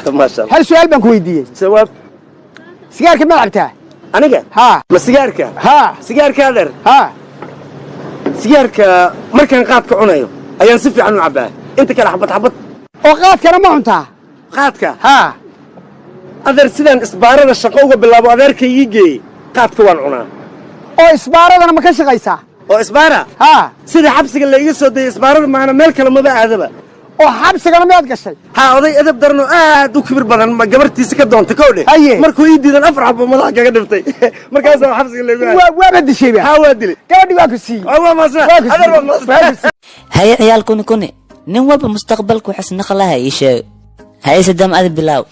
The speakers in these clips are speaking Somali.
ما شاء الله هل سؤال بنك ويديه سواب سيجارك ما لعبتها أنا ها ما سيجارك ها سيجارك هذا ها سيجارك مركن قادك عنايو أيان صفي عنو عباه أنت كلا حبط وقادك أنا ما أنت قادك ها أذر سيدان إسبارة الشقوقة بالله أذرك يجي قادك وان عنا أو إسبارة أنا ما كنش غيسا أو إسبارة ها سيدي حبسك اللي يسود إسبارة معنا ملك لما بقى هذا وحبسك أنا ما أتقشي ها أضي أدب درنو دو كبير بدن ما جبرتي سكت دون تكوني أيه مركو يدي ذا أفرح بمضاعك قدرتي مركز حبسك اللي بقى وابد شيء بقى ها وادلي كمان واقف سي هو ما صار أنا ما صار هاي عيال كوني نواب مستقبلك وحسن خلاها يشاء هاي سدام أدب بلاو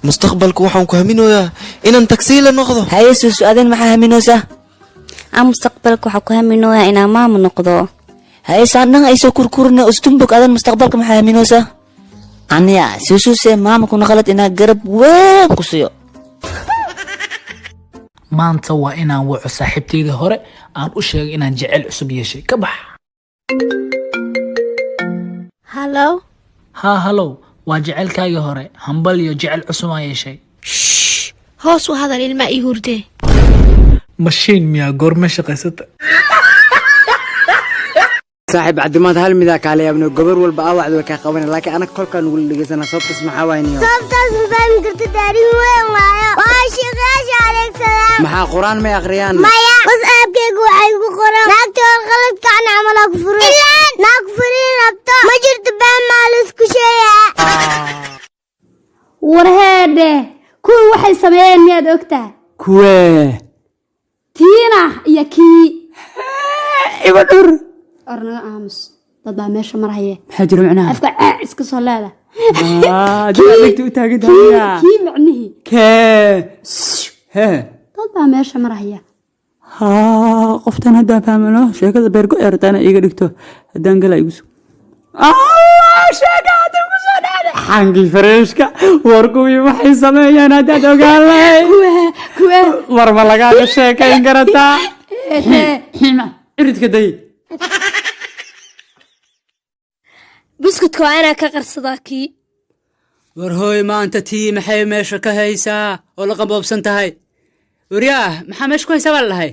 مستقبلك وحن كهمينو يا إن أنت كسيلة نقضه هاي سؤالين معها همينوسا مستقبلك وحكو همينوها إنا ما منقضه هاي سعنا أيسو كركورنا أستنبك أذن مستقبلك معها همينوسا عنيا سوسوسي ماما كنا غلط إنها قرب وين قصيو maanta waa inaan waco saaxiibtayda hore aan u sheegay inaan jecel cusub yeeshay ka bax hallo hallow waa jecelkaagii hore hambal iyo jecel cusub aan yeeshay hoos u hadal ilma ii hurde mashiin miyaa goorma shaqaysata صاحب عدمات هل مذاك علي ابن الجبر والبقاوع ذو كاقوين لكن أنا كل كان نقول لك أنا صوت اسمع حواني صوت فاهم قلت داري وين معايا واشي غاش عليك سلام محا قرآن ما يقريان ما يا بس أبكي وعيق قرآن ناكتو الغلط كان عمل أكفرين إلا ناكفرين ربطة ما جرت بان مالسكو شيء ورهاده كو waxay sameeyeen miyaad ogtaa كويه tiina iyo kii ibadur ornaga aamus dad baa meesha maraya maxaa jiro macnaha afka iska soo leeda dadku u taagan tahay kii macnihi he dad baa meesha maraya qoftan hadda fahmano sheekada beergo eertana iiga dhigto hadaan gala igu soo sheekada ugu soo dhacday xangi fareshka warkuwi waxay sameeyeen hadda ogaanay kuwa war ma laga sheekayn kartaa xima iridka day buskudka waa inaan ka qarsadaa kii war hooy maanta tii maxay meesha ka haysaa oo la qaboobsan tahay waryaah maxaa meesha ku haysaa baa la dhahay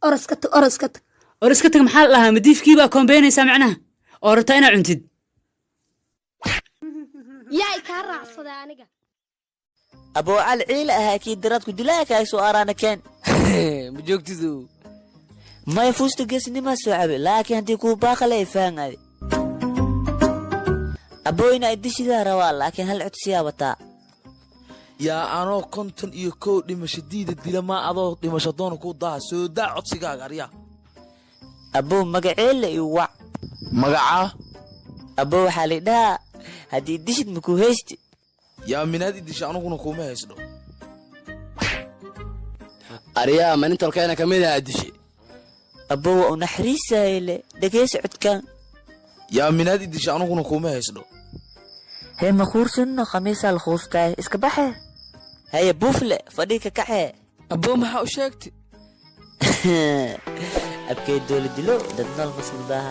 oroska tag maxaa la dhahaa madiifkii baa koombeynaysaa macnaha oo rabtaa inaad cuntid yaa kaa raacsaday aniga aboo cal ciil ahaa kii daraadku dilaaka ay soo araana keen ma joogtidu may fuusta geesnima soo cabe laakiin haddii kuu baaqale ay fahangaade abooyna ay dishidaa rabaa laakiin hal codsiyaa wataa yaa anoo 51 dhimasho diida dila ma adoo dhimasho doona ku daa soo daa codsigaaga aryaa aboo magaceele iyo wac magacaa aboo waxaa la dhahaa haddii dishid makuu haysti yaa minaad idisha anuguna kuma haysdo aryaa manintolkeena kamid ah dishi aboo waa u naxariisayle dhegeysa codkaan yaa minaad idisha anuguna kuma haysdo هي مخورسن خميس الخوستاي اسكبحه هي بوفله فديك كحه ابو ما وشاكتي ابكي دول دلو ددنا المصلبها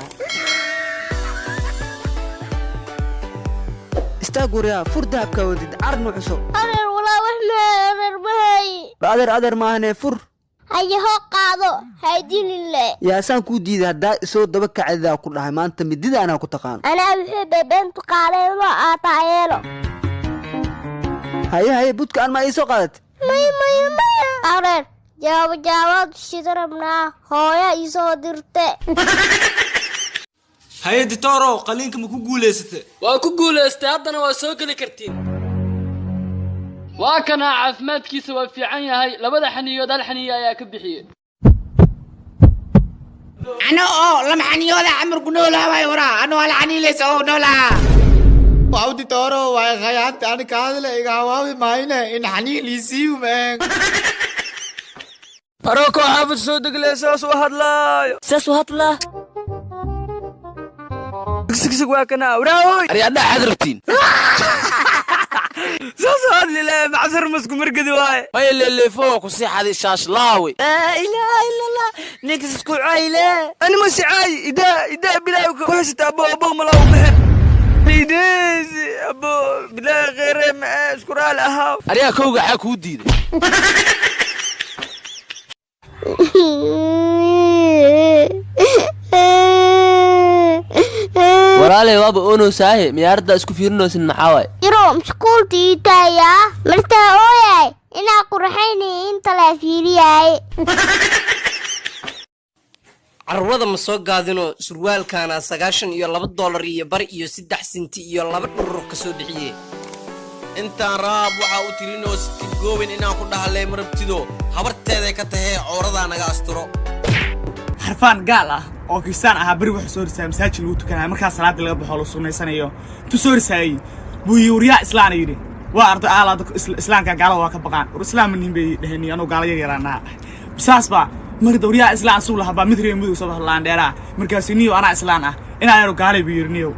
استاغور يا فرد ابكا ودد عرن وحسو أدر ولا وحنا أدر بهاي أدر ما هنا فر هيا هو قاضو هيدين الله يا سان كو ديدا دا سو دبك عيدا ku dhahay maanta midida ana ku taqaan أنا بحب بنت قارين ما أطايله هيا budka aan ma ii soo qaadat ماي أدر جواب شدرمنا هويا يسو درته هيا دكتورو قلينك ما ku guuleysatay waa ku guuleystay haddana waa soo gali kartiin waa kana caafimaadkiisa waa fiican yahay labada xaniyood hal xaniyo ayaa ka bixiyay أنا لم حنيولا عمر قنولا ويورا أنا ولا حني ليس أو نولا وعودي تورو وخيانت أنا كادل إيجاوي ماينة إن حني ليسيو مان أروكو حافظ صدق لساس وهدلا سكسك واكنا وراوي أريانا حذرتين ساسو لله معذر مسكو مرقدي واي ما اللي فوق وصيح هذه الشاش لاوي لا اله الا الله نكس اسكو عايله انا مش عاي اذا بلاك وحشت ابو ملاو بحر ليديزي ابو بلا غير ما اشكر على هاو اريا كوغا حكو ديده walaalay waaba oonaysahay miyaarda isku fiirinaysin maxaa waay yaro mashquultii taaya marta ooyay inaa qurxayni inta la fiiriyay carwada ma soo gaadino surwaalkaana $92 iyo bar iyo 3 senti iyo 2 dhurur ka soo bixiyay intaan raab waxa u tirinoo si goobin inaan ku dhahalay marabtido habarteeday ka tahay coorada naga asturo xarfaan gaal ah oo kiisaan ah bari wax soo risaay masaajid lagu tukanayo marka salaada laga baxo la suunaysanayo tu soo risaay buu yuriya islaan yiri waa arday aalada islaamka gaalo waa ka baqaan islaamin bay dhahnii anoo gaalo yaraana bisaas ba mar dawriya islaan suu lahaa ba midriye mudug soo hadlaan dheera markaas niyo ana islaan ah inaan yaro gaalo bi yirniyo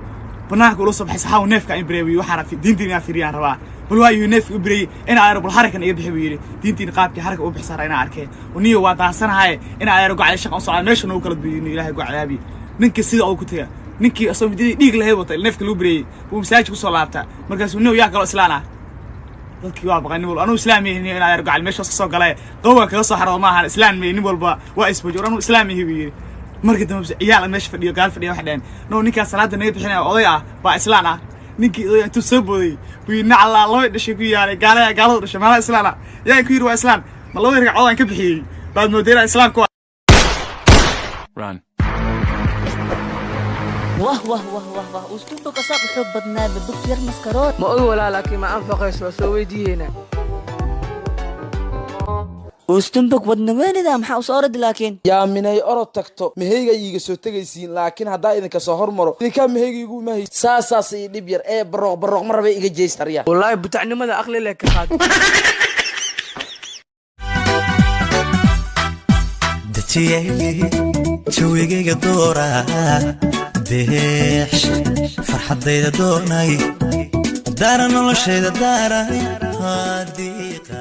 banaanka ula soo baxay saxaw neefka in bireeyo waxa rafi diintiina fiiriyaan rabaa bal waa yu neef u bireey in ayro bal harakan iga bixi yiri diintiin qaabkii haraka u bixsara ina arkay niyo waa daasanahay in ayro gacay shaqo soo meesha noo kala biyo ilaahay gacaabi ninka sida uu ku tagay ninkii asoo midii dhiig lahayd wata neefka loo bireey uu masaajid ku soo laabta markaas niyo yaa kala islaana dadkii waa baqani wal anu islaamiyiin in ayro gacay meesha soo galay qowwa kala soo xarado maahan islaamiyiin walba waa isbajur anu islaamiyiin markii dambe ciyaal meesha fadhiyo gaal fadhiyo wax dheen noo ninka salaada naga bixinay oday ah waa islaan ah ninkii oday intuu soo booday wii nacala loo dhashay ku yaalay gaalada dhashay mala islaan yaa ku yiri waa islaan ma loo yiri codaan ka bixiyay baad moodeena islaamku run wah ustunto ka saaq xub badnaa baduk yar maskarood ما أقول ولا لكن ما أنفقش وسوي دي هنا ustunbok wadna weynida maxaa u soo ordi laakiin yaa minay orod tagto meheyga iiga soo tagaysiin laakiin haddaa idinka soo hormaro idinka meheyga igu ma hayst saasaas ii dhib yar ee baroq ma rabe iga jeest arya والله بتاعنimada aqli leh ka qaad dajiyay jawigayga doora deesh farxadayda doonay daara noloshayda daaray hadiiqa